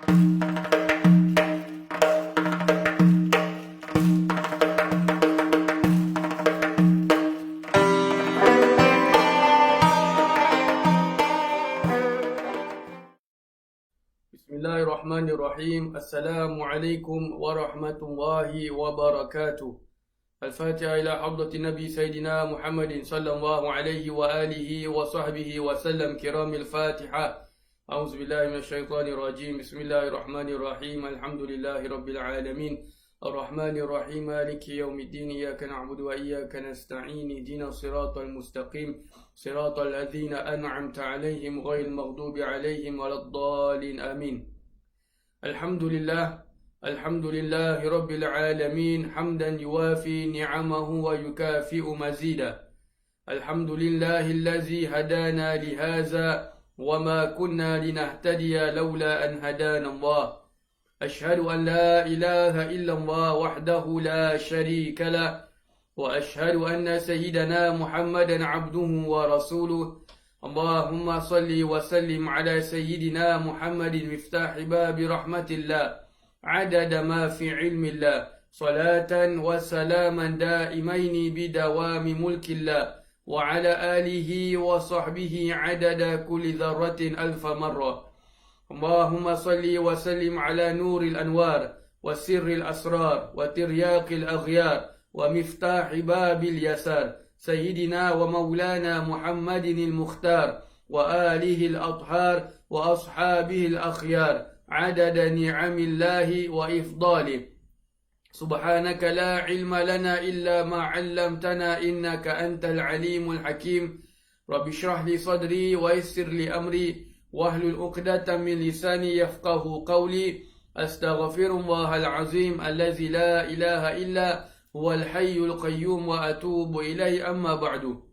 Bismillahirrahmanirrahim. Assalamualaikum warahmatullahi wabarakatuh. Al-Fatiha ila hadratin Nabi Sayyidina Muhammadin sallallahu alaihi wa alihi wa sahbihi wa sallam kiramil Fatiha. A'udzu billahi minasyaitonir rajim. Bismillahirrahmanirrahim. Alhamdulillahi rabbil alamin. Ar-Rahmanir Rahim. Maliki yaumiddin. Iyyaka na'budu wa iyyaka nasta'in. Ihdinas siratal mustaqim. Siratal ladzina an'amta 'alaihim ghairil maghdubi 'alaihim waladdallin. Amin. Alhamdulillah Rabbil Alamin. Hamdan yuwafi ni'amahu wa yukafi'u mazida. Alhamdulillahillazi hadana lihaza wa ma kunna linahtadiya lawla an hadana Allah. Ashhadu an la ilaha illallah wahdahu la sharika lah wa ashhadu anna sayyidana Muhammadan abduhu wa rasuluh. Allahumma salli wa sallim ala sayyidina Muhammadin miftahi babi rahmatillah adada ma fi ilmillah salatan wa salaman daimaini bidawami mulkillah wa ala alihi wa sahbihi adada kulli dharratin alfa marrah. Allahumma salli wa sallim ala nuril anwar wa sirril asrar wa tiryaqil aghyar wa miftahi babil yasar سيدنا ومولانا محمد المختار وآله الأطهار وأصحابه الأخيار عدد نعم الله وإفضاله. سبحانك لا علم لنا إلا ما علمتنا إنك أنت العليم الحكيم. رب اشرح لي صدري ويسر لي أمري واحلل عقدة من لساني يفقه قولي. أستغفر الله العظيم الذي لا إله إلا Huwal hayyul qayyum wa atubu ilaihi amma ba'du.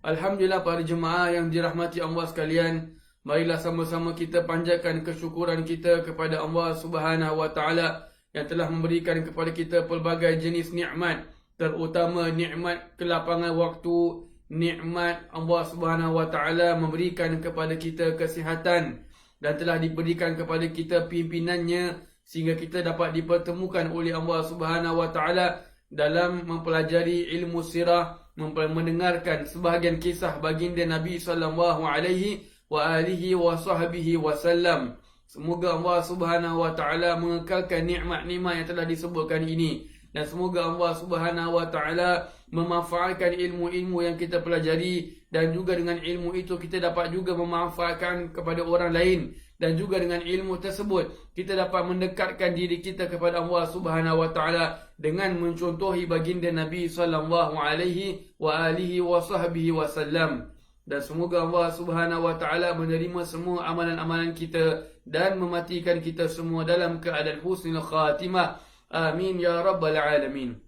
Alhamdulillah para jemaah yang dirahmati Allah sekalian, marilah sama-sama kita panjatkan kesyukuran kita kepada Allah Subhanahu wa taala yang telah memberikan kepada kita pelbagai jenis nikmat, terutama nikmat kelapangan waktu, nikmat Allah Subhanahu wa taala memberikan kepada kita kesihatan dan telah diberikan kepada kita pimpinannya sehingga kita dapat dipertemukan oleh Allah Subhanahu wa taala dalam mempelajari ilmu sirah, mendengarkan sebahagian kisah baginda Nabi sallallahu alaihi wa alihi wa sahbihi wasallam. Semoga Allah Subhanahu wa taala mengekalkan nikmat-nikmat yang telah disebutkan ini dan semoga Allah Subhanahu wa taala memanfaatkan ilmu-ilmu yang kita pelajari dan juga dengan ilmu itu kita dapat juga memanfaatkan kepada orang lain dan juga dengan ilmu tersebut kita dapat mendekatkan diri kita kepada Allah Subhanahu wa taala dengan mencontohi baginda Nabi sallallahu alaihi wa alihi wa sahbihi wasallam. Dan semoga Allah Subhanahu wa taala menerima semua amalan-amalan kita dan mematikan kita semua dalam keadaan husnul khatimah. Amin ya rabbal alamin.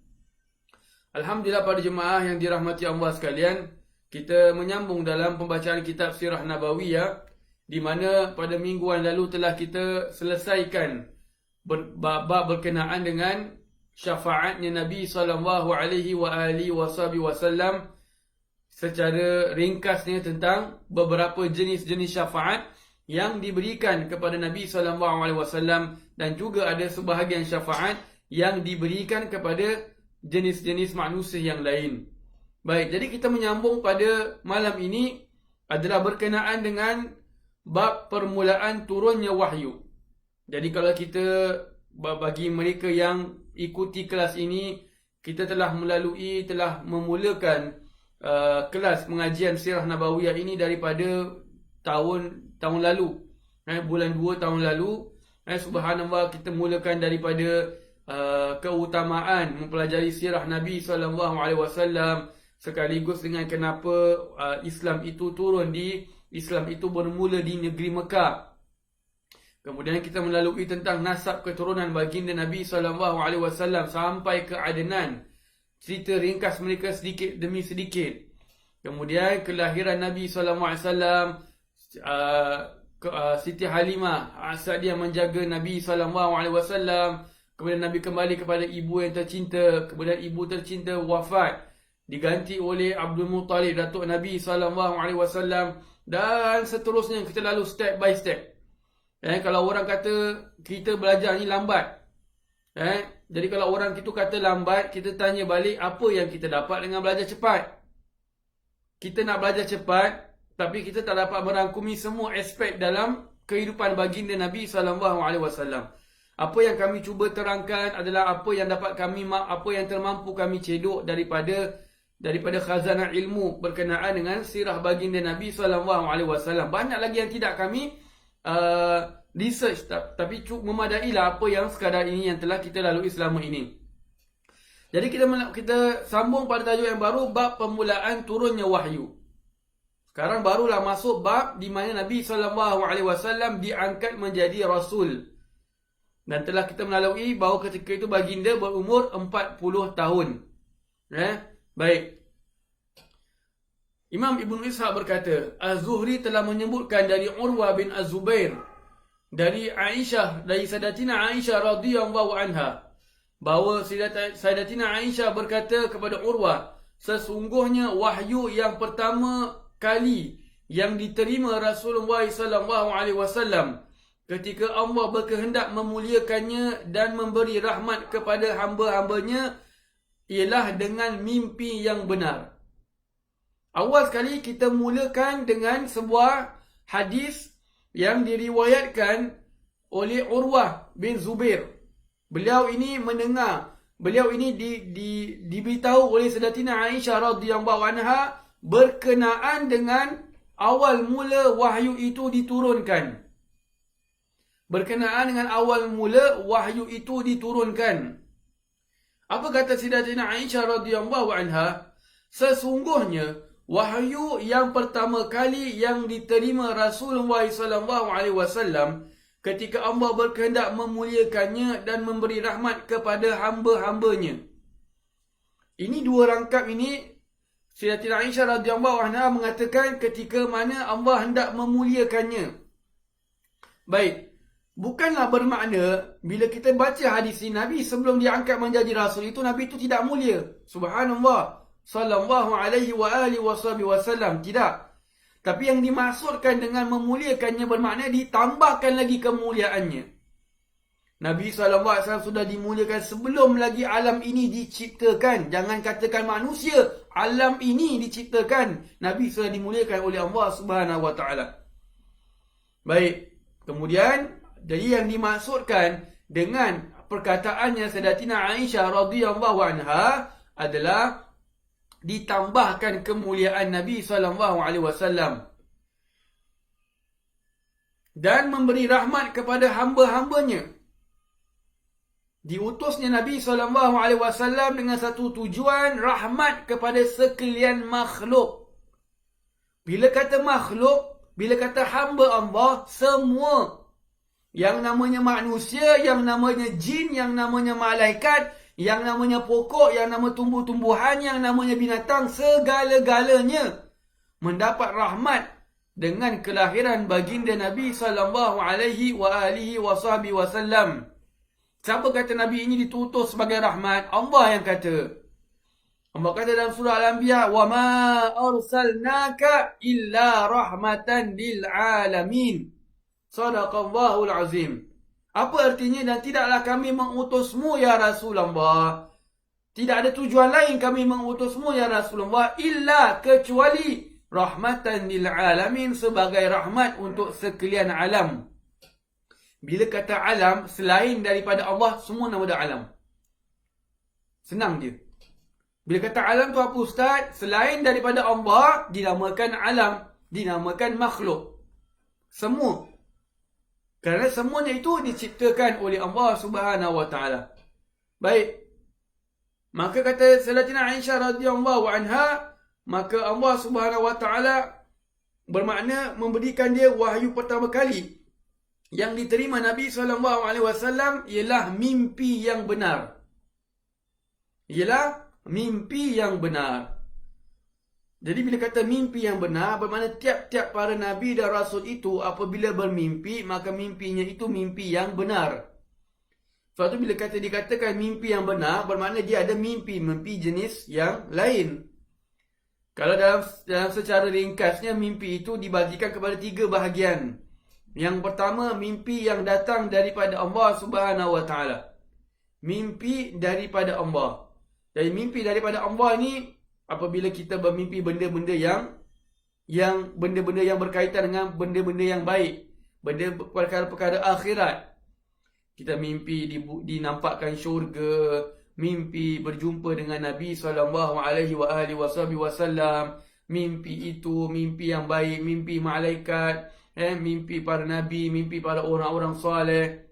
Alhamdulillah para jemaah yang dirahmati Allah sekalian, kita menyambung dalam pembacaan kitab Sirah Nabawiyah, di mana pada mingguan lalu telah kita selesaikan bab berkenaan dengan syafaatnya Nabi sallallahu alaihi wa alihi wasallam. Secara ringkasnya tentang beberapa jenis-jenis syafaat yang diberikan kepada Nabi sallallahu alaihi wasallam dan juga ada sebahagian syafaat yang diberikan kepada jenis-jenis manusia yang lain. Baik, jadi kita menyambung pada malam ini adalah berkenaan dengan bab permulaan turunnya wahyu. Jadi kalau kita, bagi mereka yang ikuti kelas ini, kita telah memulakan kelas pengajian Sirah Nabawiyah ini daripada tahun lalu, bulan 2 tahun lalu. Subhanallah, kita mulakan daripada keutamaan mempelajari sirah Nabi SAW sekaligus dengan kenapa Islam itu bermula di negeri Mekah. Kemudian kita melalui tentang nasab keturunan baginda Nabi SAW sampai ke Adnan, cerita ringkas mereka sedikit demi sedikit. Kemudian kelahiran Nabi SAW, Siti Halimah saat dia menjaga Nabi SAW. Kemudian Nabi kembali kepada ibu yang tercinta. Kemudian ibu tercinta wafat, diganti oleh Abdul Muttalib, datuk Nabi SAW. Dan seterusnya kita lalu step by step. Kalau orang kata kita belajar ni lambat. Jadi kalau orang itu kata lambat, kita tanya balik apa yang kita dapat dengan belajar cepat. Kita nak belajar cepat, tapi kita tak dapat merangkumi semua aspek dalam kehidupan baginda Nabi SAW. Apa yang kami cuba terangkan adalah apa yang dapat kami, apa yang termampu kami cedok daripada khazanah ilmu berkenaan dengan sirah baginda Nabi SAW. Banyak lagi yang tidak kami research, tapi memadailah apa yang sekadar ini yang telah kita lalui selama ini. Jadi kita sambung pada tajuk yang baru, bab permulaan turunnya wahyu. Sekarang barulah masuk bab di mana Nabi SAW diangkat menjadi Rasul. Dan telah kita melalui bahawa ketika itu baginda berumur 40 tahun. Baik. Imam Ibn Ishaq berkata, Az-Zuhri telah menyebutkan dari Urwah bin Az-Zubair, dari Aisyah, dari Sayyidatina Aisyah radhiyallahu anha, bahawa Sayyidatina Aisyah berkata kepada Urwah, sesungguhnya wahyu yang pertama kali yang diterima Rasulullah SAW ketika Allah berkehendak memuliakannya dan memberi rahmat kepada hamba-hambanya ialah dengan mimpi yang benar. Awal sekali kita mulakan dengan sebuah hadis yang diriwayatkan oleh Urwah bin Zubair. Beliau ini mendengar, beliau ini diberitahu oleh Sayyidatina Aisyah radhiyallahu anha berkenaan dengan awal mula wahyu itu diturunkan. Berkenaan dengan awal mula wahyu itu diturunkan. Apa kata Sayyidatina Aisyah radhiyallahu anha? Sesungguhnya wahyu yang pertama kali yang diterima Rasulullah SAW ketika Allah berkehendak memuliakannya dan memberi rahmat kepada hamba-hambanya. Ini dua rangkap ini Sayyidatina Aisyah radhiyallahu anha mengatakan ketika mana Allah hendak memuliakannya. Baik, bukanlah bermakna bila kita baca hadis ini Nabi sebelum diangkat menjadi Rasul itu Nabi itu tidak mulia. Subhanallah. Sallallahu alaihi wa alihi wasallam. Tidak. Tapi yang dimaksudkan dengan memuliakannya bermakna ditambahkan lagi kemuliaannya. Nabi SAW sudah dimuliakan sebelum lagi alam ini diciptakan. Jangan katakan manusia, alam ini diciptakan. Nabi sudah dimuliakan oleh Allah Subhanahu wa taala. Baik. Kemudian jadi yang dimaksudkan dengan perkataannya Sayyidatina Aisyah radhiyallahu anha adalah ditambahkan kemuliaan Nabi SAW dan memberi rahmat kepada hamba-hambanya. Diutusnya Nabi SAW dengan satu tujuan, rahmat kepada sekalian makhluk. Bila kata makhluk, bila kata hamba Allah, semua yang namanya manusia, yang namanya jin, yang namanya malaikat, yang namanya pokok, yang namanya tumbuh-tumbuhan, yang namanya binatang, segala-galanya mendapat rahmat dengan kelahiran baginda Nabi SAW. Siapa kata Nabi ini ditutus sebagai rahmat? Allah yang kata. Allah kata dalam surah Al-Anbiya, "Wa ma arsalnaka illa rahmatan lil alamin." Shadaqallahul azim. Apa artinya? Dan tidaklah kami mengutusmu ya Rasulullah. Tidak ada tujuan lain kami mengutusmu ya Rasulullah illa kecuali rahmatan lil alamin, sebagai rahmat untuk sekalian alam. Bila kata alam, selain daripada Allah, semua nama dia alam. Senang dia. Bila kata alam tu apa ustaz? Selain daripada Allah, dinamakan alam, dinamakan makhluk. Semua. Kerana semuanya itu diciptakan oleh Allah Subhanahu wa taala. Baik. Maka kata Sayyidatina Aisyah radhiyallahu anha, maka Allah Subhanahu wa taala bermakna memberikan dia wahyu pertama kali yang diterima Nabi SAW ialah mimpi yang benar. Ialah mimpi yang benar. Jadi bila kata mimpi yang benar, bermakna tiap-tiap para Nabi dan Rasul itu apabila bermimpi, maka mimpinya itu mimpi yang benar. Sebab tu bila dikatakan mimpi yang benar, bermakna dia ada mimpi jenis yang lain. Kalau dalam secara ringkasnya, mimpi itu dibagikan kepada 3 bahagian. Yang pertama, mimpi yang datang daripada Allah Subhanahu Wa Taala. Mimpi daripada Allah. Jadi mimpi daripada Allah ni, apabila kita bermimpi benda-benda yang benda-benda yang berkaitan dengan benda-benda yang baik, benda perkara-perkara akhirat. Kita mimpi dinampakkan syurga, mimpi berjumpa dengan Nabi SAW. Mimpi itu mimpi yang baik, mimpi malaikat, mimpi para nabi, mimpi para orang-orang soleh.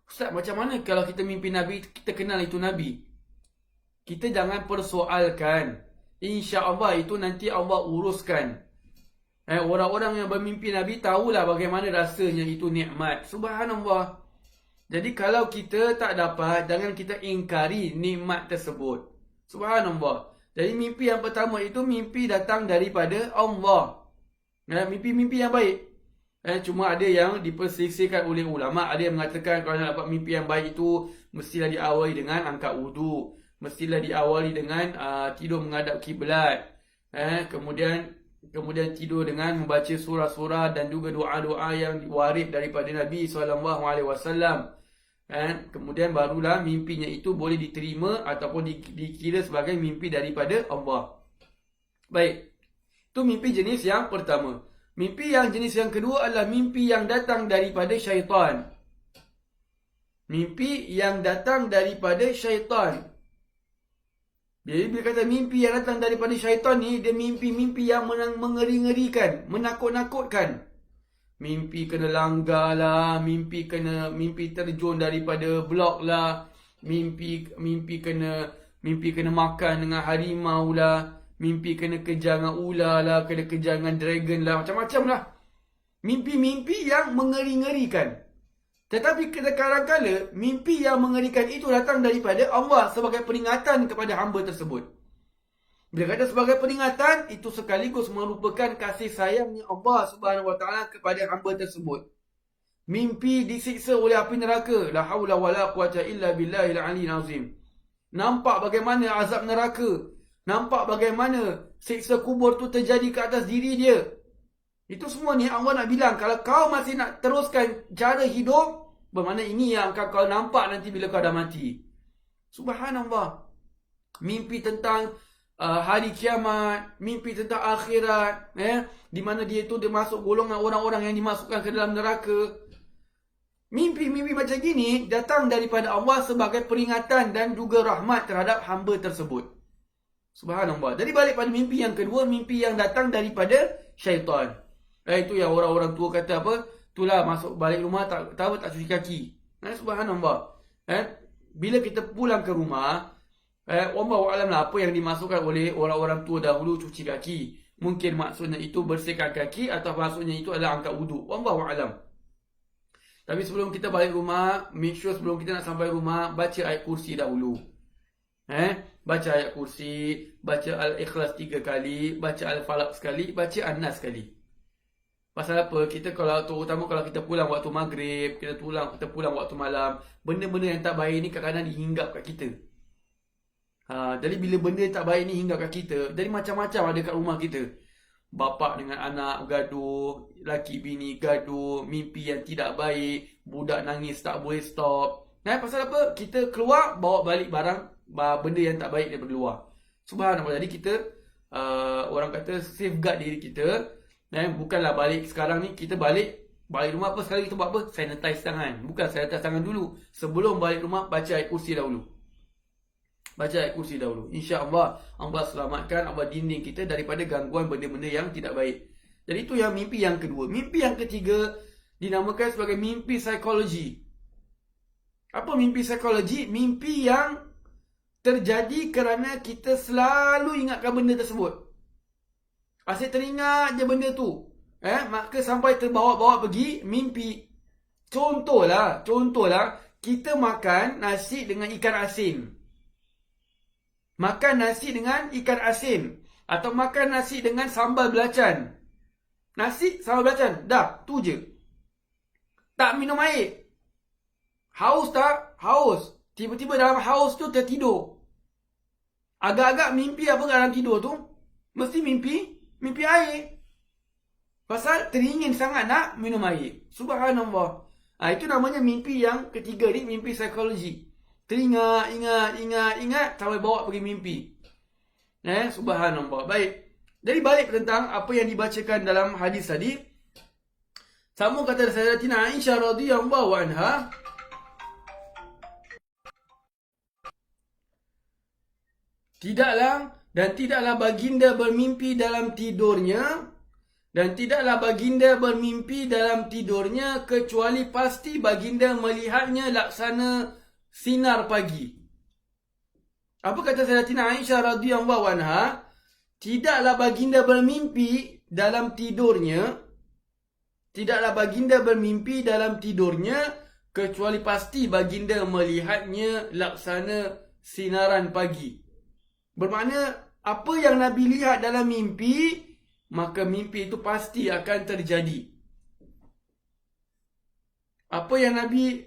Ustaz, macam mana kalau kita mimpi Nabi, kita kenal itu Nabi? Kita jangan persoalkan. InsyaAllah itu nanti Allah uruskan. Orang-orang yang bermimpi Nabi tahulah bagaimana rasanya itu nikmat. Subhanallah. Jadi kalau kita tak dapat, jangan kita ingkari nikmat tersebut. Subhanallah. Jadi mimpi yang pertama itu mimpi datang daripada Allah. Mimpi-mimpi yang baik. Cuma ada yang dipersisihkan oleh ulama. Ada yang mengatakan kalau nak dapat mimpi yang baik itu mestilah diawali dengan angkat wuduk, mestilah diawali dengan tidur menghadap kiblat, kemudian tidur dengan membaca surah-surah dan juga doa-doa yang warid daripada Nabi SAW. Kemudian barulah mimpinya itu boleh diterima ataupun dikira sebagai mimpi daripada Allah. Baik, itu mimpi jenis yang pertama. Mimpi yang jenis yang kedua adalah mimpi yang datang daripada syaitan. Mimpi yang datang daripada syaitan. Bila kata mimpi yang datang daripada syaitan ni, dia mimpi-mimpi yang mengeri-ngerikan, menakut-nakutkan. Mimpi kena langgar lah, mimpi terjun daripada blok lah, mimpi kena makan dengan harimau lah, mimpi kena kejar dengan ular lah, kena kejar dengan dragon lah, macam-macam lah. Mimpi-mimpi yang mengeri-ngerikan. Tetapi kadang-kadang mimpi yang mengerikan itu datang daripada Allah sebagai peringatan kepada hamba tersebut. Bila kata sebagai peringatan, itu sekaligus merupakan kasih sayangnya Allah Subhanahu Wa Taala kepada hamba tersebut. Mimpi disiksa oleh api neraka. La haula wala quwata illa billahil aliyyil azim. Nampak bagaimana azab neraka. Nampak bagaimana siksa kubur tu terjadi ke atas diri dia. Itu semua ni Allah nak bilang, kalau kau masih nak teruskan cara hidup, bermakna ini yang kau nampak nanti bila kau dah mati. Subhanallah. Mimpi tentang hari kiamat, mimpi tentang akhirat, di mana dia masuk golongan orang-orang yang dimasukkan ke dalam neraka. Mimpi-mimpi macam gini datang daripada Allah sebagai peringatan dan juga rahmat terhadap hamba tersebut. Subhanallah. Jadi balik pada mimpi yang kedua, mimpi yang datang daripada syaitan. Itu yang orang-orang tua kata apa? Itulah masuk balik rumah tak cuci kaki. Subhanallah. Bila kita pulang ke rumah, wallahu a'lam lah apa yang dimasukkan oleh orang-orang tua dahulu cuci kaki. Mungkin maksudnya itu bersihkan kaki atau maksudnya itu adalah angkat wuduk. Wallahu a'lam. Tapi sebelum kita balik rumah, make sure sebelum kita nak sampai rumah, baca ayat kursi dahulu. Baca ayat kursi, baca Al-Ikhlas 3 kali, baca Al-Falaq sekali, baca An-Nas sekali. Pasal apa? Kita terutama kalau kita pulang waktu maghrib, kita pulang waktu malam, benda-benda yang tak baik ni kadang-kadang dihinggap kat kita. Jadi bila benda tak baik ni hinggap kat kita, jadi macam-macam ada kat rumah kita. Bapa dengan anak gaduh, laki bini gaduh, mimpi yang tidak baik, budak nangis tak boleh stop. Pasal apa? Kita keluar, bawa balik benda yang tak baik daripada luar. Subhanallah. Jadi kita, orang kata safeguard diri kita. Bukanlah balik sekarang ni, kita balik rumah apa sekali kita buat apa? Sanitize tangan. Bukan sanitize tangan dulu. Sebelum balik rumah, baca ayat kursi dahulu. Baca ayat kursi dahulu. InsyaAllah Allah selamatkan Allah dinding kita daripada gangguan benda-benda yang tidak baik. Jadi itu yang mimpi yang kedua. Mimpi yang ketiga dinamakan sebagai mimpi psikologi. Apa mimpi psikologi? Mimpi yang terjadi kerana kita selalu ingatkan benda tersebut. Asyik teringat je benda tu. Maka sampai terbawa-bawa pergi mimpi. Contohlah, kita makan nasi dengan ikan asin. Makan nasi dengan ikan asin. Atau makan nasi dengan sambal belacan. Nasi, sambal belacan. Dah, tu je. Tak minum air. Haus tak? Haus. Tiba-tiba dalam haus tu tertidur. Agak-agak mimpi apa dalam tidur tu? Mesti mimpi air. Pasal teringin sangat nak minum air. Subhanallah. Itu namanya mimpi yang ketiga ni, mimpi psikologi. Ingat sampai bawa pergi mimpi. Subhanallah. Baik. Jadi balik tentang apa yang dibacakan dalam hadis tadi. Sama kata Sayyidatina Aisyah radhiyallahu anha, tidaklah baginda bermimpi dalam tidurnya, kecuali pasti baginda melihatnya laksana sinar pagi. Apa kata Sayyidatina Aisyah radhiyallahu anha? Tidaklah baginda bermimpi dalam tidurnya, kecuali pasti baginda melihatnya laksana sinaran pagi. Bermakna apa yang Nabi lihat dalam mimpi, maka mimpi itu pasti akan terjadi. Apa yang Nabi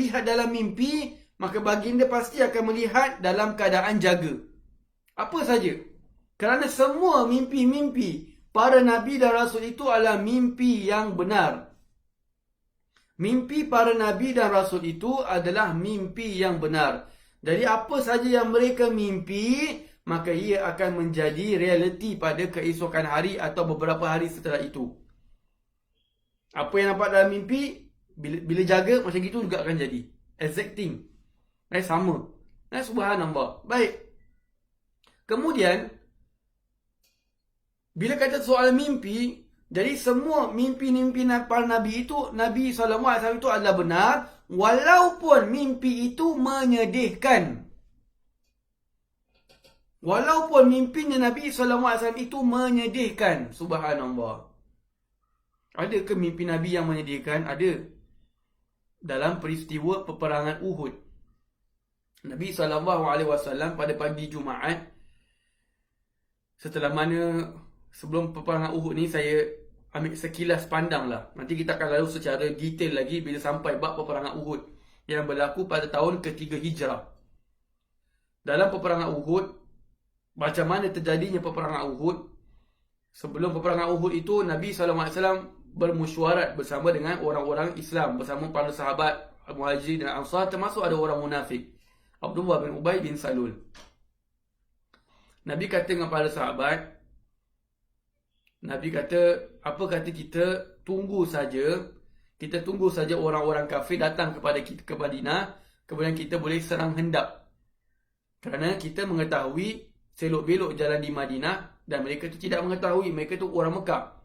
lihat dalam mimpi, maka baginda pasti akan melihat dalam keadaan jaga. Apa saja? Kerana semua mimpi-mimpi para Nabi dan Rasul itu adalah mimpi yang benar. Mimpi para Nabi dan Rasul itu adalah mimpi yang benar. Jadi apa saja yang mereka mimpi, maka ia akan menjadi realiti pada keesokan hari atau beberapa hari setelah itu. Apa yang nampak dalam mimpi, bila jaga macam itu juga akan jadi. Exacting. Sama. Subhanallah. Baik. Kemudian, bila kata soal mimpi, jadi semua mimpi-mimpi para Nabi itu, Nabi SAW itu adalah benar, walaupun mimpi itu menyedihkan. Walaupun mimpinya Nabi SAW itu menyedihkan. Subhanallah. Ada ke mimpi Nabi yang menyedihkan? Ada. Dalam peristiwa peperangan Uhud, Nabi SAW pada pagi Jumaat, setelah mana sebelum peperangan Uhud ni saya ambil sekilas pandang lah. Nanti kita akan lalu secara detail lagi bila sampai bab peperangan Uhud yang berlaku pada tahun ketiga Hijrah. Dalam peperangan Uhud, macam mana terjadinya peperangan Uhud? Sebelum peperangan Uhud itu, Nabi SAW bermesyuarat bersama dengan orang-orang Islam, bersama para sahabat Muhajirin dan Ansar, termasuk ada orang munafik, Abdullah bin Ubay bin Salul. Nabi kata dengan para sahabat, Nabi kata, apa kata kita tunggu saja orang-orang kafir datang kepada kita ke Madinah, kemudian kita boleh serang hendap. Kerana kita mengetahui selok-belok jalan di Madinah dan mereka itu tidak mengetahui, mereka itu orang Mekah.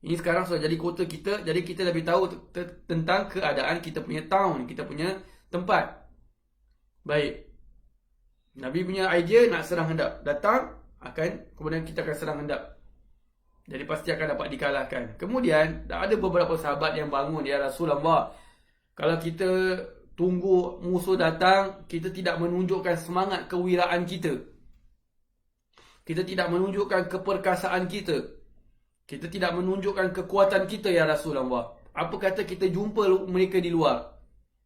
Ini sekarang sudah jadi kota kita, jadi kita lebih tahu tentang keadaan kita punya town, kita punya tempat. Baik. Nabi punya idea nak serang hendap. Datang, kemudian kita akan serang hendap. Jadi pasti akan dapat dikalahkan. Kemudian ada beberapa sahabat yang bangun, ya Rasulullah, kalau kita tunggu musuh datang, kita tidak menunjukkan semangat kewiraan kita. Kita tidak menunjukkan keperkasaan kita. Kita tidak menunjukkan kekuatan kita, ya Rasulullah. Apa kata kita jumpa mereka di luar?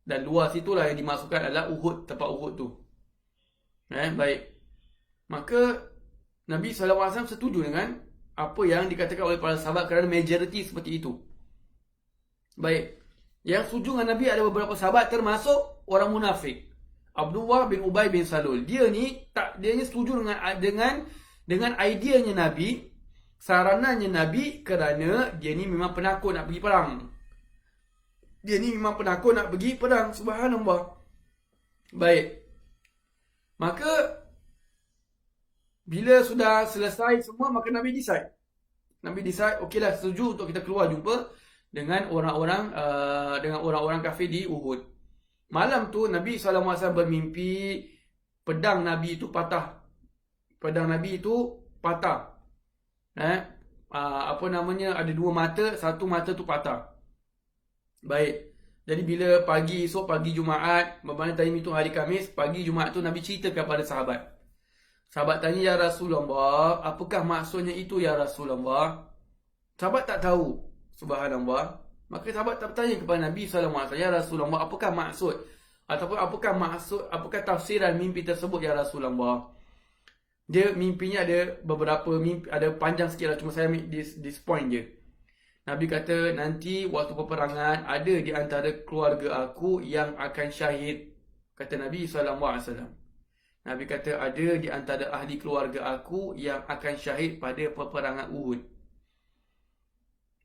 Dan luar situlah yang dimasukkan adalah Uhud, tempat Uhud tu. Baik. Maka Nabi SAW setuju dengan apa yang dikatakan oleh para sahabat kerana majoriti seperti itu. Baik. Yang setuju dengan Nabi ada beberapa sahabat termasuk orang munafik. Abdullah bin Ubay bin Salul. Dia ni setuju dengan ideanya Nabi, saranannya Nabi, kerana dia ni memang penakut nak pergi perang. Subhanallah. Baik. Maka bila sudah selesai semua, maka Nabi decide, okeylah, setuju untuk kita keluar jumpa dengan orang-orang kafir di Uhud. Malam tu Nabi SAW bermimpi pedang Nabi itu patah. Ada dua mata, satu mata tu patah. Baik. Jadi bila pagi Jumaat, bermakna time itu hari Khamis, pagi Jumaat tu Nabi cerita kepada sahabat. Sahabat tanya, ya Rasulullah, apakah maksudnya itu, ya Rasulullah? Sahabat tak tahu. Subhanallah. Maka sahabat tak bertanya kepada Nabi SAW, ya Rasulullah, apakah maksud? Ataupun apakah tafsiran mimpi tersebut, ya Rasulullah? Dia mimpinya ada beberapa mimpi, ada panjang sikit lah, cuma saya ambil this point je. Nabi kata, nanti waktu peperangan ada di antara keluarga aku yang akan syahid. Kata Nabi SAW. Nabi kata, ada di antara ahli keluarga aku yang akan syahid pada peperangan Uhud.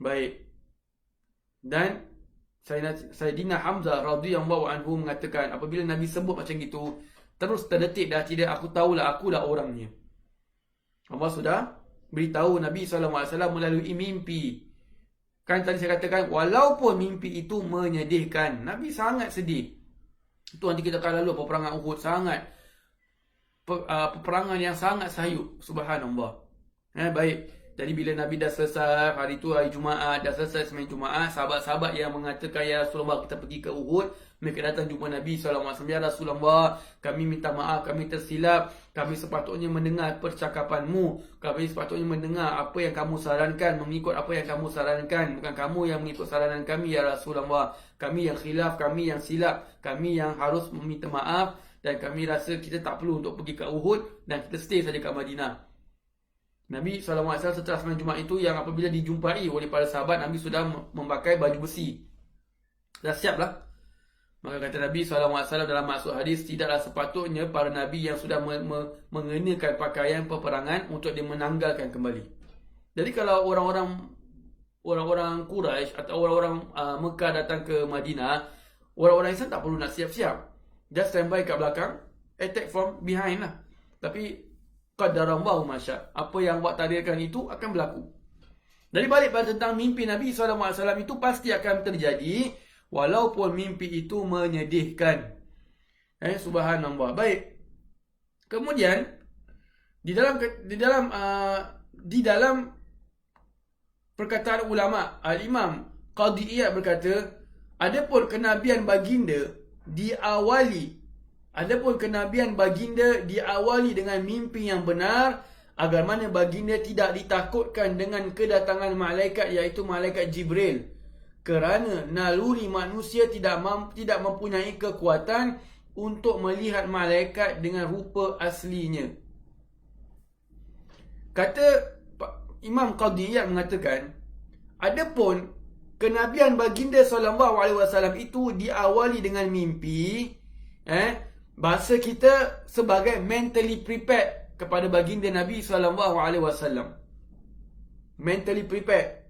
Baik. Dan Sayyidina Hamzah radhiyallahu anhu mengatakan, apabila Nabi sebut macam gitu, terus terdetik dah, tidak, akulah orangnya. Allah sudah beritahu Nabi SAW melalui mimpi. Kan tadi saya katakan, walaupun mimpi itu menyedihkan, Nabi sangat sedih. Itu nanti kita akan lalu peperangan Uhud, sangat peperangan yang sangat sayup. Subhanallah. Baik. Jadi bila Nabi dah selesai, hari itu hari Jumaat, dah selesai sembahyang Jumaat, sahabat-sahabat yang mengatakan, ya Rasulullah, kita pergi ke Uhud, mereka datang jumpa Nabi SAW. Ya Rasulullah, kami minta maaf, kami tersilap, kami sepatutnya mendengar percakapanmu, kami sepatutnya mendengar apa yang kamu sarankan, mengikut apa yang kamu sarankan, bukan kamu yang mengikut saranan kami, ya Rasulullah. Kami yang khilaf, kami yang silap, kami yang harus meminta maaf, dan kami rasa kita tak perlu untuk pergi ke Uhud, dan kita stay saja kat Madinah. Nabi SAW setelah sembahyang Jumaat itu, yang apabila dijumpai oleh para sahabat, Nabi sudah memakai baju besi. Dah siap lah. Maka kata Nabi SAW dalam maksud hadis, tidaklah sepatutnya para Nabi yang sudah mengenakan pakaian peperangan untuk dimenanggalkan kembali. Jadi kalau orang-orang Quraisy atau orang-orang Mekah datang ke Madinah, orang-orang Islam tak perlu nak siap-siap. Just standby kat belakang, attack from behind lah. Tapi qadarallahu masya, apa yang buat takdirkan itu akan berlaku. Jadi balik pada tentang mimpi Nabi SAW itu pasti akan terjadi, walaupun mimpi itu menyedihkan. Subhanallah. Baik. Kemudian di dalam perkataan ulama, Al-Imam Qadhi Iyad berkata, adapun kenabian baginda diawali dengan mimpi yang benar, agar mana baginda tidak ditakutkan dengan kedatangan malaikat, iaitu malaikat Jibril, kerana naluri manusia tidak mempunyai kekuatan untuk melihat malaikat dengan rupa aslinya. Kata Imam Qadhi Iyad mengatakan, adapun kenabian baginda SAW itu diawali dengan mimpi, bahasa kita sebagai mentally prepared kepada baginda Nabi SAW. Mentally prepared.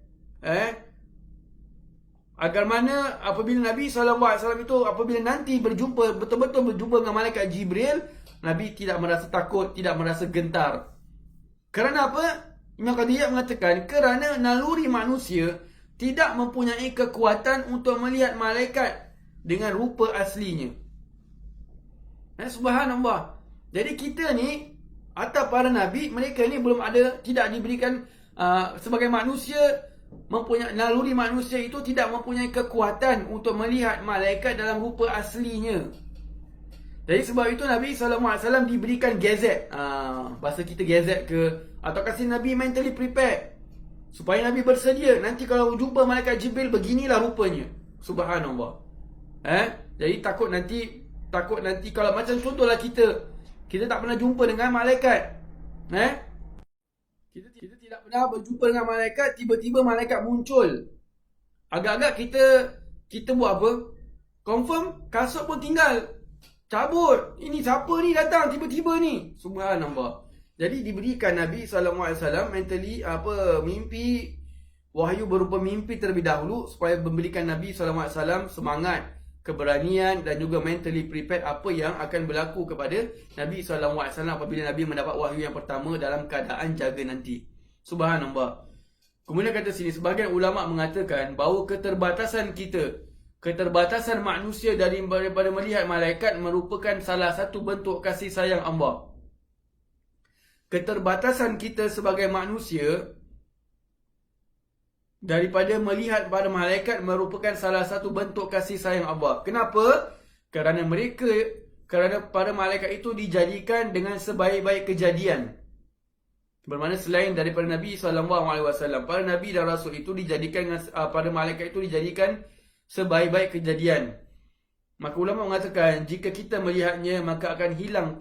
Agar mana apabila Nabi SAW itu, apabila nanti betul-betul berjumpa dengan malaikat Jibril, Nabi tidak merasa takut, tidak merasa gentar. Kerana apa? Imam Qadhi Iyad mengatakan, kerana naluri manusia tidak mempunyai kekuatan untuk melihat malaikat dengan rupa aslinya. Subhanallah. Jadi kita ni, atau para Nabi, mereka ni belum ada, tidak diberikan sebagai manusia, mempunyai naluri manusia itu tidak mempunyai kekuatan untuk melihat malaikat dalam rupa aslinya. Jadi sebab itu Nabi SAW diberikan gazet, bahasa kita gazet ke, atau kasih Nabi mentally prepared, supaya Nabi bersedia, nanti kalau jumpa malaikat Jibril, beginilah rupanya. Subhanallah. Jadi takut nanti kalau macam contohlah kita tak pernah jumpa dengan malaikat. Kita tidak pernah berjumpa dengan malaikat, tiba-tiba malaikat muncul. Agak-agak kita buat apa? Confirm, kasut pun tinggal cabut. Ini siapa ni datang tiba-tiba ni? Subhanallah. Jadi diberikan Nabi SAW mentally mimpi, wahyu berupa mimpi terlebih dahulu, supaya memberikan Nabi SAW semangat, keberanian, dan juga mentally prepared apa yang akan berlaku kepada Nabi SAW apabila Nabi mendapat wahyu yang pertama dalam keadaan jaga nanti. Subhanallah. Kemudian kata sini, sebahagian ulama mengatakan bahawa keterbatasan manusia daripada melihat malaikat merupakan salah satu bentuk kasih sayang Allah. Keterbatasan kita sebagai manusia daripada melihat pada malaikat merupakan salah satu bentuk kasih sayang Allah. Kenapa? Kerana para malaikat itu dijadikan dengan sebaik-baik kejadian. Bermakna selain daripada Nabi SAW, para Nabi dan Rasul itu dijadikan, pada malaikat itu dijadikan sebaik-baik kejadian. Maka ulama mengatakan, jika kita melihatnya, maka akan hilang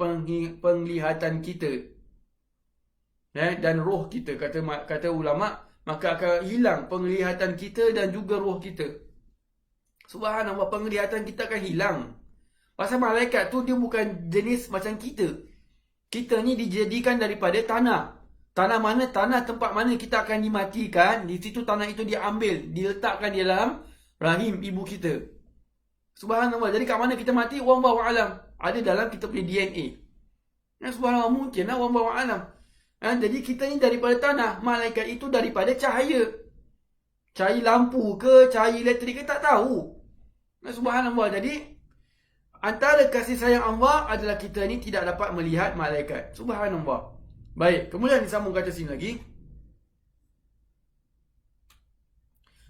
penglihatan kita. dan roh kita, kata ulama, maka akan hilang penglihatan kita dan juga roh kita. Subhanallah, penglihatan kita akan hilang. Pasal malaikat tu dia bukan jenis macam kita. Kita ni dijadikan daripada tanah. Tanah mana? Tanah tempat mana kita akan dimatikan. Di situ tanah itu diambil, diletakkan di dalam rahim ibu kita. Subhanallah. Jadi kat mana kita mati? Wallahu a'lam. Ada dalam kita punya DNA. Subhanallah, mungkin lah, wallahu a'lam. Jadi kita ni daripada tanah. Malaikat itu daripada cahaya. Cahaya lampu ke, cahaya elektrik ke, tak tahu. Subhanallah. Jadi antara kasih sayang Allah adalah kita ni tidak dapat melihat malaikat. Subhanallah. Baik, kemudian disambung kata sini lagi.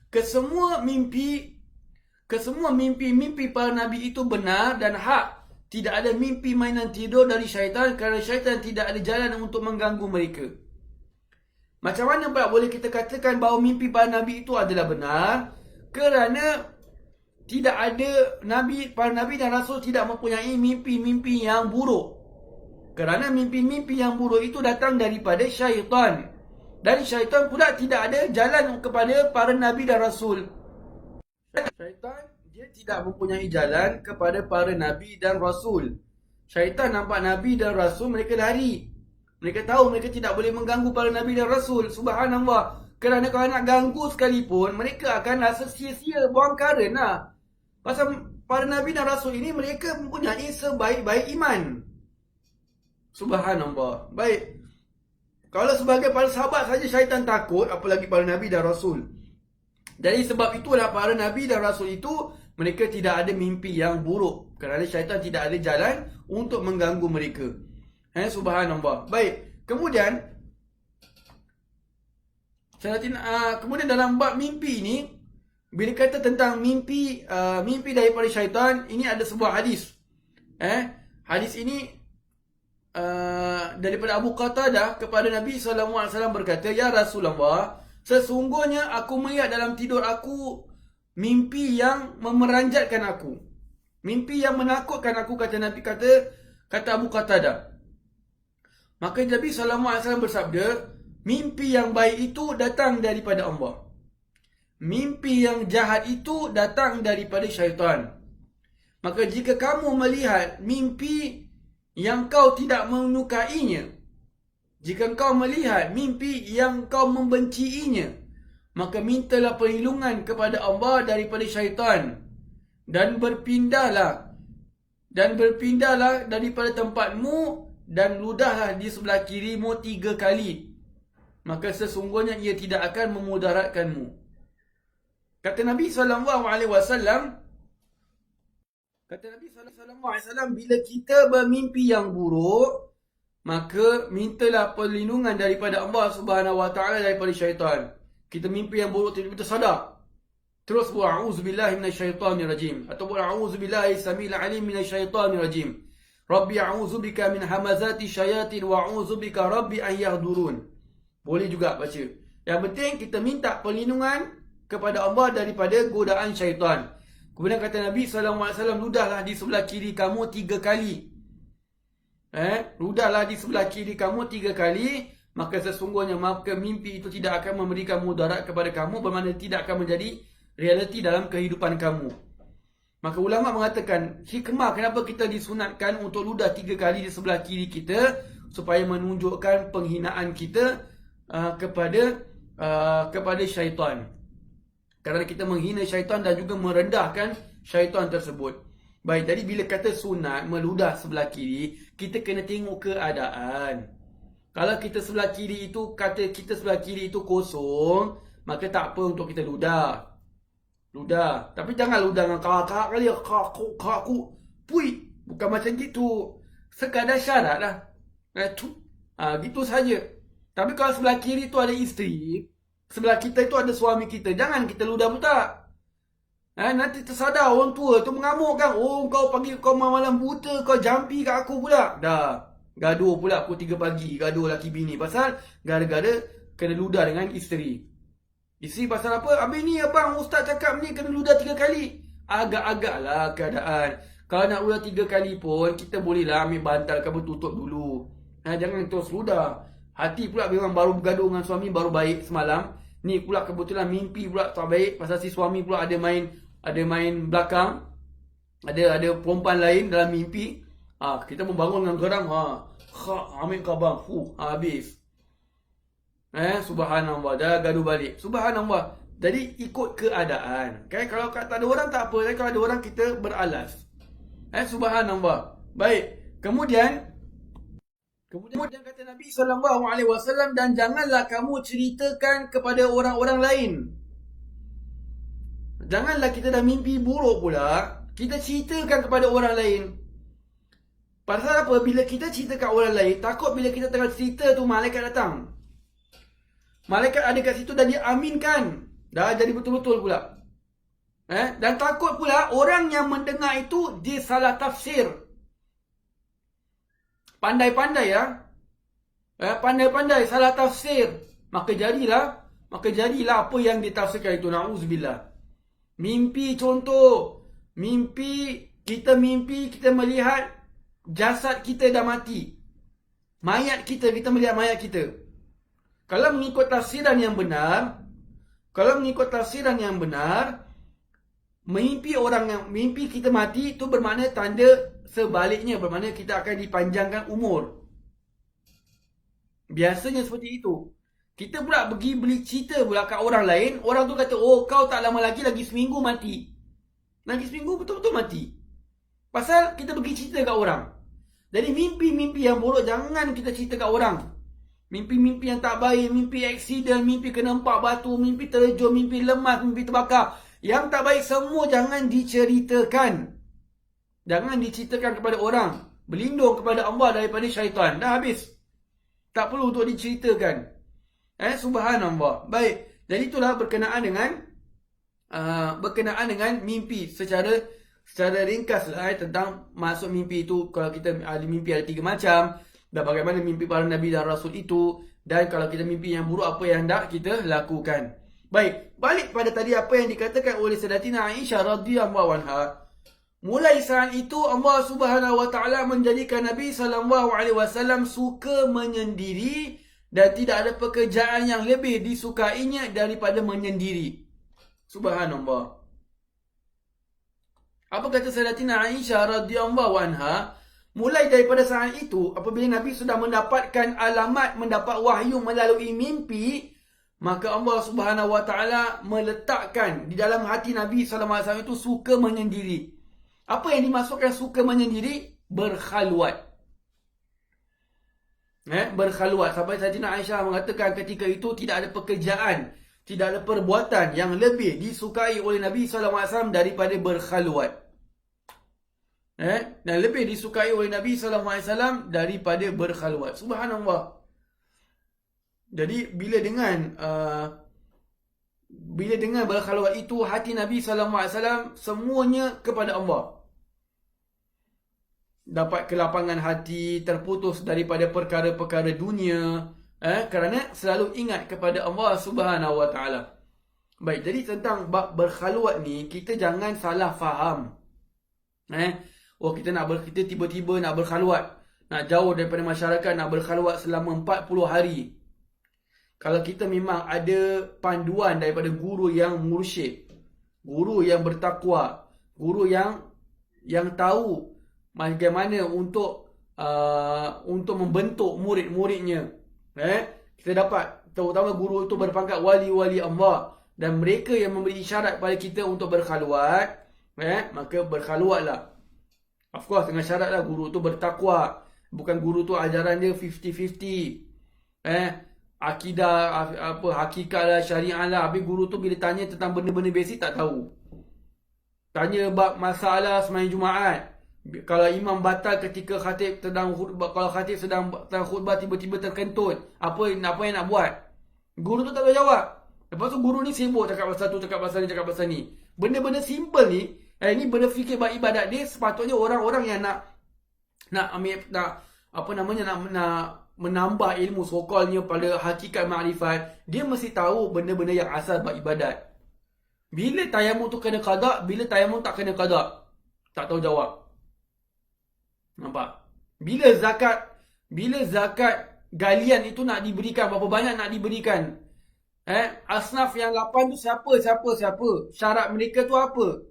Kesemua mimpi para nabi itu benar dan hak. Tidak ada mimpi mainan tidur dari syaitan, kerana syaitan tidak ada jalan untuk mengganggu mereka. Macam mana pula boleh kita katakan bahawa mimpi para nabi itu adalah benar? Kerana tidak ada para nabi dan rasul tidak mempunyai mimpi-mimpi yang buruk. Kerana mimpi-mimpi yang buruk itu datang daripada syaitan. Dan syaitan pula tidak ada jalan kepada para nabi dan rasul. Syaitan dia tidak mempunyai jalan kepada para nabi dan rasul. Syaitan nampak nabi dan rasul, mereka lari. Mereka tahu mereka tidak boleh mengganggu para nabi dan rasul. Subhanallah. Kerana kalau nak ganggu sekalipun, mereka akan rasa sia-sia, buang karen lah. Pasal para nabi dan rasul ini mereka mempunyai sebaik-baik iman. Subhanallah. Baik. Kalau sebagai para sahabat saja syaitan takut, apalagi para nabi dan rasul. Jadi sebab itulah para nabi dan rasul itu mereka tidak ada mimpi yang buruk. Kerana syaitan tidak ada jalan untuk mengganggu mereka. Subhanallah. Baik. Kemudian dalam bab mimpi ini, bila kata tentang mimpi daripada syaitan, ini ada sebuah hadis. Hadis ini daripada Abu Qatadah kepada Nabi SAW berkata, "Ya Rasulullah, sesungguhnya aku melihat dalam tidur aku mimpi yang memeranjatkan aku. Mimpi yang menakutkan aku," kata Nabi, kata Abu Qatadah. Maka Nabi SAW bersabda, "Mimpi yang baik itu datang daripada Allah. Mimpi yang jahat itu datang daripada syaitan. Maka jika kamu melihat mimpi yang kau tidak menyukainya, jika kau melihat mimpi yang kau membenciinya, maka mintalah perlindungan kepada Allah daripada syaitan dan berpindahlah daripada tempatmu dan ludahlah di sebelah kirimu 3 kali. Maka sesungguhnya ia tidak akan memudaratkanmu." Kata Nabi SAW, bila kita bermimpi yang buruk, maka mintalah perlindungan daripada Allah Subhanahu Wa Taala daripada syaitan. Kita mimpi yang buruk, kita sadar, terus a'udzubillahi minasyaitonirrajim, ataupun a'udzubillahi samil alim minasyaitonirrajim. Rabbi a'udzubika min hamazati syayatin wa a'udzubika rabbi an yahdurun. Boleh juga baca. Yang penting kita minta perlindungan kepada Allah daripada godaan syaitan. Kemudian kata Nabi SAW, ludahlah di sebelah kiri kamu 3 kali. Ludahlah di sebelah kiri kamu 3 kali, maka sesungguhnya mimpi itu tidak akan memberikan mudarat kepada kamu, bermakna tidak akan menjadi realiti dalam kehidupan kamu. Maka ulama mengatakan hikmah kenapa kita disunatkan untuk ludah 3 kali di sebelah kiri kita, supaya menunjukkan penghinaan kita kepada syaitan. Kerana kita menghina syaitan dan juga merendahkan syaitan tersebut. Baik, jadi bila kata sunat meludah sebelah kiri, kita kena tengok keadaan. Kalau kita sebelah kiri itu, kosong, maka tak apa untuk kita ludah. Tapi jangan ludah dengan kakak kali, kaku. Pui, bukan macam gitu. Sekadar syarat lah. Gitu saja. Tapi kalau sebelah kiri tu ada isteri, sebelah kita itu ada suami kita, jangan kita ludah pula. Nanti tersadar orang tua tu mengamuk kan. Oh, kau pagi kau malam buta, kau jampi kat aku pula. Dah gaduh pula pukul 3 pagi, gaduh laki bini pasal gara-gara kena ludah dengan isteri. Isteri pasal apa? Habis ni abang ustaz cakap ni kena ludah 3 kali. Agak-agak lah keadaan. Kalau nak ludah 3 kali pun, kita bolehlah ambil bantal ke tutup dulu. Jangan terus ludah. Hati pula memang baru bergaduh dengan suami, baru baik semalam. Ni pula kebetulan mimpi pula tak baik pasal si suami pula ada main belakang. Ada perempuan lain dalam mimpi. Kita membangun dengan geram. Ambil khabar. Habis. Subhanallah. Dah gaduh balik. Subhanallah. Jadi ikut keadaan. Kalau tak ada orang tak apa. Kalau ada orang kita beralas. Subhanallah. Baik. Kemudian kata Nabi SAW, dan janganlah kamu ceritakan kepada orang-orang lain. Janganlah kita dah mimpi buruk pula, kita ceritakan kepada orang lain. Pasal apa? Bila kita ceritakan orang lain, takut bila kita tengah cerita tu malaikat datang. Malaikat ada kat situ dan dia aminkan. Dah jadi betul-betul pula. Dan takut pula orang yang mendengar itu dia salah tafsir. Pandai-pandai pandai-pandai salah tafsir. Maka jadilah apa yang ditafsirkan itu. Na'udzubillah. Mimpi contoh. Kita melihat jasad kita dah mati. Mayat kita melihat mayat kita. Kalau mengikut tafsiran yang benar, mimpi kita mati itu bermakna tanda sebaliknya, bermakna kita akan dipanjangkan umur. Biasanya seperti itu. Kita pula pergi beli cerita pula kat orang lain. Orang tu kata, kau tak lama lagi seminggu mati. Lagi seminggu betul-betul mati. Pasal kita pergi cerita kat orang. Jadi mimpi-mimpi yang buruk jangan kita cerita kat orang. Mimpi-mimpi yang tak baik, mimpi aksiden, mimpi kena empak batu, mimpi terjun, mimpi lemas, mimpi terbakar. Yang tak baik semua jangan diceritakan. Jangan diceritakan kepada orang. Berlindung kepada Allah daripada syaitan. Dah habis. Tak perlu untuk diceritakan. Subhanallah. Baik. Jadi itulah berkenaan dengan mimpi secara ringkas lah, tentang masuk mimpi itu. Kalau kita mimpi ada 3 macam. Dan bagaimana mimpi para Nabi dan Rasul itu. Dan kalau kita mimpi yang buruk, apa yang hendak kita lakukan. Baik, balik pada tadi apa yang dikatakan oleh Sayyidatina Aisyah radhiyallahu anha. Mulai saat itu Allah Subhanahu wa taala menjadikan Nabi SAW suka menyendiri. Dan tidak ada pekerjaan yang lebih disukainya daripada menyendiri. Subhanallah. Apa kata Sayyidatina Aisyah radhiyallahu anha? Mulai daripada saat itu, apabila Nabi sudah mendapatkan alamat, mendapat wahyu melalui mimpi, maka Allah Subhanahu wa taala meletakkan di dalam hati Nabi SAW itu suka menyendiri. Apa yang dimasukkan suka menyendiri? Berkhalwat. Berkhalwat. Sampai Sayyidatina Aisyah mengatakan ketika itu tidak ada pekerjaan, tidak ada perbuatan yang lebih disukai oleh Nabi SAW daripada berkhalwat. Dan lebih disukai oleh Nabi SAW daripada berkhalwat. Subhanallah. Jadi bila dengan berkhalwat itu, hati Nabi SAW semuanya kepada Allah. Dapat kelapangan hati, terputus daripada perkara-perkara dunia, kerana selalu ingat kepada Allah Subhanahu wa taala. Baik, jadi tentang bab berkhalwat ni, kita jangan salah faham. Kita tiba-tiba nak berkhalwat, nak jauh daripada masyarakat, nak berkhalwat selama 40 hari. Kalau kita memang ada panduan daripada guru yang mursyid, guru yang bertakwa, guru yang tahu bagaimana untuk membentuk murid-muridnya. Kita dapat, terutama guru itu berpangkat wali-wali Allah, dan mereka yang memberi isyarat kepada kita untuk berkhalwat, maka berkhalwatlah. Of course dengan syarat lah guru tu bertakwa. Bukan guru tu ajaran dia 50-50. Akidah, hakikat lah, syariah lah. Habis guru tu bila tanya tentang benda-benda basic tak tahu. Tanya bab masalah sembahyang Jumaat. Kalau imam batal ketika khatib sedang khutbah, kalau khatib sedang khutbah tiba-tiba terkentut, apa yang nak buat? Guru tu tak tahu jawab. Lepas tu guru ni sibuk cakap pasal tu, cakap pasal ni. Benda-benda simple ni, ini benda fikir bab ibadat dia, sepatutnya orang-orang yang nak menambah ilmu sokalnya pada hakikat makrifat, dia mesti tahu benda-benda yang asal bab ibadat. Bila tayamum tu kena qada, bila tayamum tak kena qada, tak tahu jawab. Nampak? Bila zakat galian itu nak diberikan, berapa banyak nak diberikan. Asnaf yang 8 tu siapa? Syarat mereka tu apa?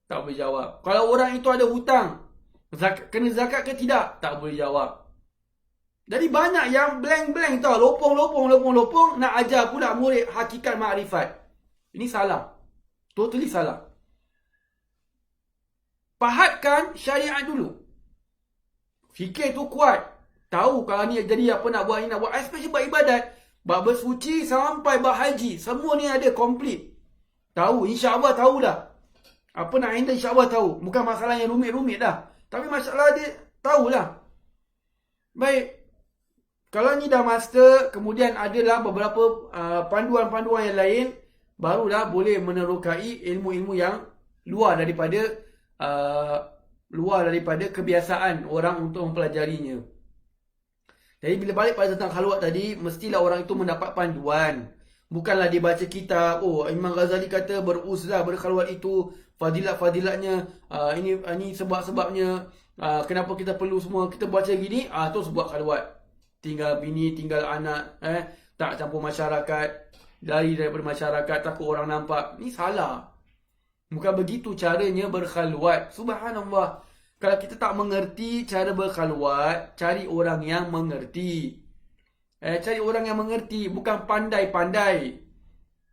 Tak boleh jawab. Kalau orang itu ada hutang, kena zakat ke tidak? Tak boleh jawab. Jadi banyak yang blank tau. Lopong. Nak ajar pula murid hakikat makrifat. Ini salah. Totally salah. Pahatkan syariat dulu. Fikir tu kuat. Tahu kalau ni jadi apa nak buat, ni nak buat. Especially buat ibadat. Bab bersuci sampai bab haji. Semua ni ada complete. Tahu. InsyaAllah tahulah. Apa nak handle insyaAllah tahu. Bukan masalah yang rumit-rumit dah. Tapi masalah dia tahulah. Baik. Kalau ni dah master, kemudian adalah beberapa panduan-panduan yang lain, barulah boleh menerokai ilmu-ilmu yang luar daripada kebiasaan orang untuk mempelajarinya. Jadi bila balik pada tentang khalwat tadi, mestilah orang itu mendapat panduan. Bukanlah dia baca kitab, oh Imam Ghazali kata beruzlah berkhalwat itu, fadilat-fadilatnya, ini sebab-sebabnya, kenapa kita perlu semua, kita baca gini, terus buat khalwat. Tinggal bini, tinggal anak, tak campur masyarakat, lari daripada masyarakat, takut orang nampak. Ni salah. Bukan begitu caranya berkhalwat. Subhanallah. Kalau kita tak mengerti cara berkhalwat, cari orang yang mengerti. Cari orang yang mengerti, bukan pandai-pandai.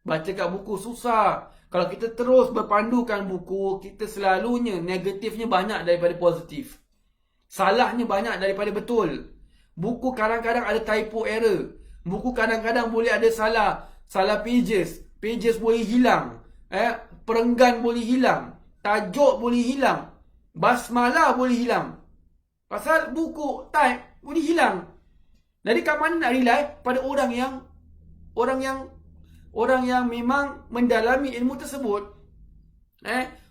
Baca kat buku susah. Kalau kita terus berpandukan buku, kita selalunya negatifnya banyak daripada positif. Salahnya banyak daripada betul. Buku kadang-kadang ada typo error. Buku kadang-kadang boleh ada salah pages. Pages boleh hilang. Perenggan boleh hilang. Tajuk boleh hilang. Basmalah boleh hilang. Pasal buku type boleh hilang. Jadi kat mana nak rely? Pada orang yang memang mendalami ilmu tersebut.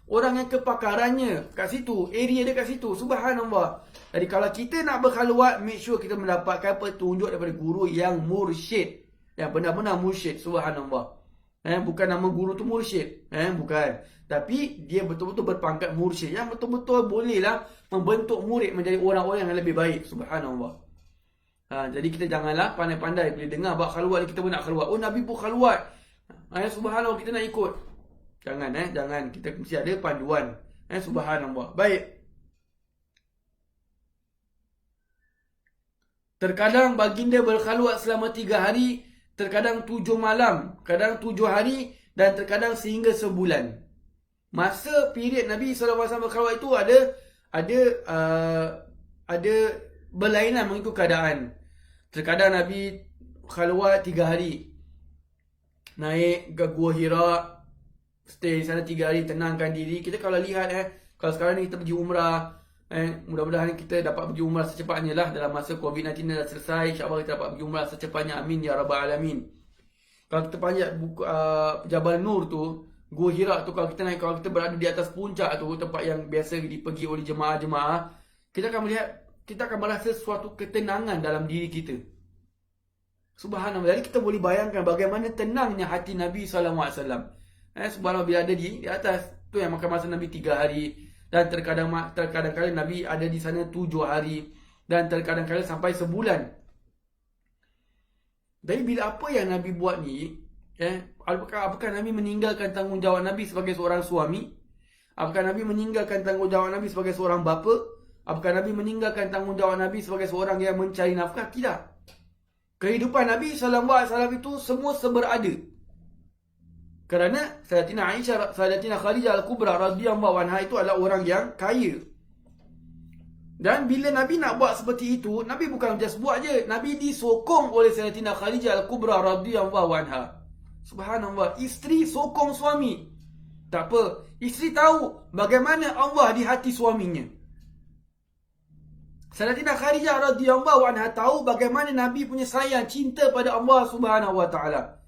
Orang yang kepakarannya kat situ, area dia kat situ. Subhanallah. Jadi kalau kita nak berkhalwat, make sure kita mendapatkan petunjuk daripada guru yang mursyid, yang benar-benar mursyid. Subhanallah. Bukan nama guru tu mursyid, bukan. Tapi dia betul-betul berpangkat mursyid, yang betul-betul bolehlah membentuk murid menjadi orang-orang yang lebih baik. Subhanallah. Jadi kita janganlah pandai-pandai bila dengar bab khalwat, kita pun nak khalwat. Oh, Nabi pun khalwat. Subhanallah, kita nak ikut. Jangan. Kita mesti ada panduan. Subhanallah. Baik. Terkadang baginda berkhalwat selama 3 hari, terkadang 7 malam, kadang 7 hari, dan terkadang sehingga sebulan. Masa period Nabi SAW berkhalwat itu ada berlainan mengikut keadaan. Terkadang Nabi khalwat 3 hari. Naik ke Gua Hira, stay di sana 3 hari, tenangkan diri. Kita kalau lihat kalau sekarang ni kita pergi umrah, mudah-mudahan kita dapat pergi umrah secepatnya lah. Dalam masa COVID-19 dah selesai, insyaAllah kita dapat pergi umrah secepatnya. Amin ya Rabbal Alamin. Kalau kita panjat Jabal Nur tu, Gua Hira tu, kalau kita berada di atas puncak tu, tempat yang biasa dipergi oleh jemaah-jemaah, kita akan melihat, kita akan merasa suatu ketenangan dalam diri kita. Subhanallah. Jadi kita boleh bayangkan bagaimana tenangnya hati Nabi SAW. Subhanallah, bila ada di atas tu, yang makan masa Nabi 3 hari. Dan terkadang-kadang Nabi ada di sana 7 hari. Dan terkadang-kadang sampai sebulan. Jadi bila apa yang Nabi buat ni, apakah Nabi meninggalkan tanggungjawab Nabi sebagai seorang suami? Apakah Nabi meninggalkan tanggungjawab Nabi sebagai seorang bapa? Apakah Nabi meninggalkan tanggungjawab Nabi sebagai seorang yang mencari nafkah? Tidak. Kehidupan Nabi SAW itu semua seberada. Kerana Sayyidatina Khadijah Al-Kubra radhiyallahu anha itu adalah orang yang kaya. Dan bila Nabi nak buat seperti itu, Nabi bukan just buat je. Nabi disokong oleh Sayyidatina Khadijah Al-Kubra radhiyallahu anha. Subhanallah. Isteri sokong suami. Tak apa. Isteri tahu bagaimana Allah di hati suaminya. Sayyidatina Khadijah radhiyallahu anha tahu bagaimana Nabi punya sayang, cinta pada Allah Subhanahu wa taala.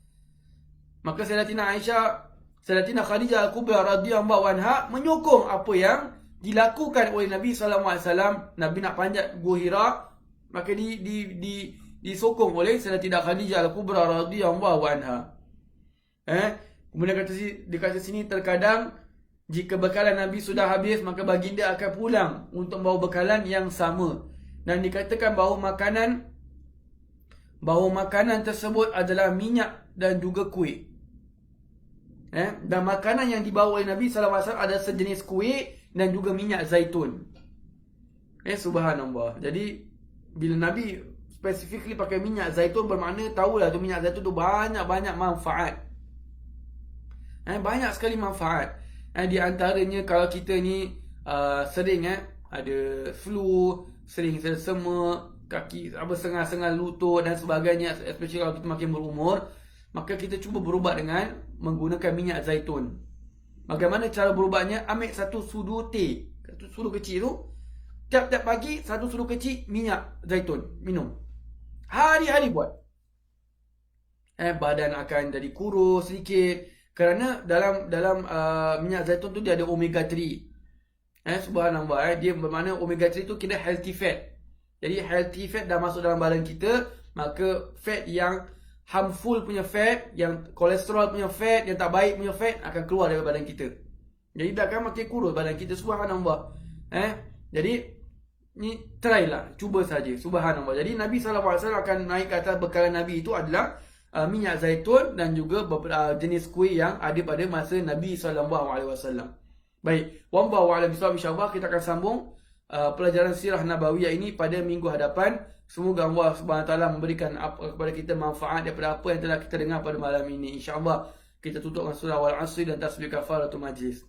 Maka Sayyidatina Khadijah Al-Kubra radhiyallahu anha menyokong apa yang dilakukan oleh Nabi sallallahu alaihi wasallam. Nabi nak panjat Gua Hira, maka disokong oleh Sayyidatina Khadijah Al-Kubra radhiyallahu anha. Kemudian dekat sini, terkadang jika bekalan Nabi sudah habis, maka baginda akan pulang untuk membawa bekalan yang sama. Dan dikatakan bahawa makanan bahawa makanan tersebut adalah minyak dan juga kuih. Dan makanan yang dibawa oleh Nabi SAW ada sejenis kuih dan juga minyak zaitun. Subhanallah. Jadi bila Nabi specifically pakai minyak zaitun, bermakna tahulah tu minyak zaitun tu banyak-banyak manfaat. Banyak sekali manfaat. Di antaranya kalau kita ni sering ada flu, sering sesama, kaki sengal-sengal lutut dan sebagainya, especially kalau kita makin berumur, maka kita cuba berubat dengan menggunakan minyak zaitun. Bagaimana cara berubatnya? Ambil satu sudu teh, satu sudu kecil tu, tiap-tiap pagi satu sudu kecil minyak zaitun minum. Hari-hari buat. Badan akan jadi kurus sedikit, kerana dalam minyak zaitun tu dia ada omega 3. Subhanallah, dia bermakna omega 3 tu kira healthy fat. Jadi healthy fat dah masuk dalam badan kita, maka fat yang harmful punya fat, yang kolesterol punya fat, yang tak baik punya fat akan keluar dari badan kita. Jadi dah akan makin kurus badan kita. Subhanallah. Jadi ni try lah, cuba saja. Subhanallah. Jadi Nabi SAW akan naik ke atas bekalan Nabi itu adalah minyak zaitun dan juga jenis kuih yang ada pada masa Nabi SAW. Baik, wallahu a'lam bishawab. InsyaAllah kita akan sambung pelajaran sirah Nabawiyah ini pada minggu hadapan. Semoga Allah SWT memberikan kepada kita manfaat daripada apa yang telah kita dengar pada malam ini. InsyaAllah kita tutup dengan surah Wal-Asr dan tasbih kafaratul majlis.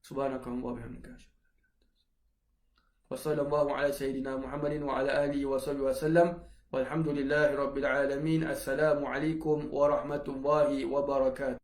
Subhanakallahumma wa bihamdika. Wa sallallahu ala sayyidina Muhammadin wa ala alihi wa sahbihi wa sallam. Walhamdulillahi rabbil alamin. Assalamualaikum warahmatullahi wabarakatuh.